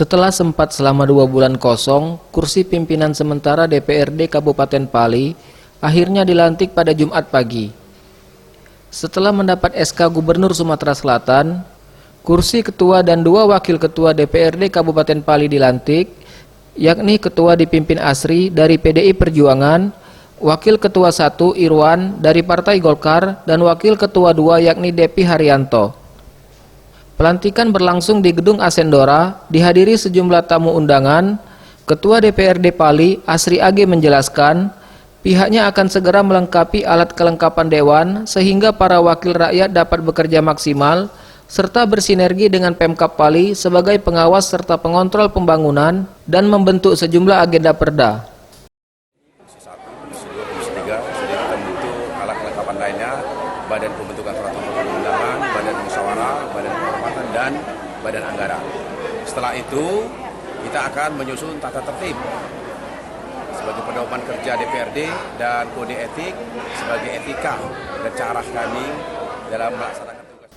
Setelah sempat selama 2 bulan kosong, kursi pimpinan sementara DPRD Kabupaten Pali akhirnya dilantik pada Jumat pagi. Setelah mendapat SK Gubernur Sumatera Selatan, kursi ketua dan 2 wakil ketua DPRD Kabupaten Pali dilantik, yakni ketua dipimpin Asri dari PDI Perjuangan, wakil ketua 1 Irwan dari Partai Golkar, dan wakil ketua 2 yakni Depi Haryanto. Pelantikan berlangsung di Gedung Asendora, dihadiri sejumlah tamu undangan. Ketua DPRD Pali, Asri AG, menjelaskan pihaknya akan segera melengkapi alat kelengkapan dewan sehingga para wakil rakyat dapat bekerja maksimal serta bersinergi dengan Pemkab Pali sebagai pengawas serta pengontrol pembangunan dan membentuk sejumlah agenda perda. Komisi 1, Komisi 2, Komisi 3 sudah kita bentuk alat kelengkapan lainnya, Badan Pembentukan Peraturan Perundang-undangan, Badan Musyawarah, Badan Kehormatan, dan Badan Anggaran. Setelah itu kita akan menyusun tata tertib sebagai pedoman kerja DPRD dan kode etik sebagai etika dan cara kami dalam melaksanakan tugas.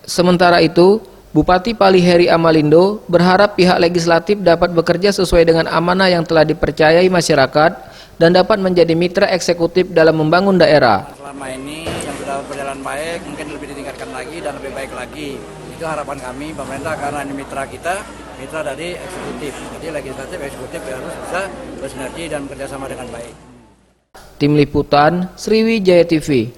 Sementara itu, Bupati Pali Heri Amalindo berharap pihak legislatif dapat bekerja sesuai dengan amanah yang telah dipercayai masyarakat dan dapat menjadi mitra eksekutif dalam membangun daerah. Selama ini yang sudah berjalan baik, mungkin lebih ditingkatkan lagi dan lebih baik lagi. Itu harapan kami, pemerintah, karena ini mitra kita, mitra dari eksekutif. Jadi legislatif, eksekutif harus bisa bersinergi dan bekerjasama dengan baik. Tim Liputan, Sriwijaya TV.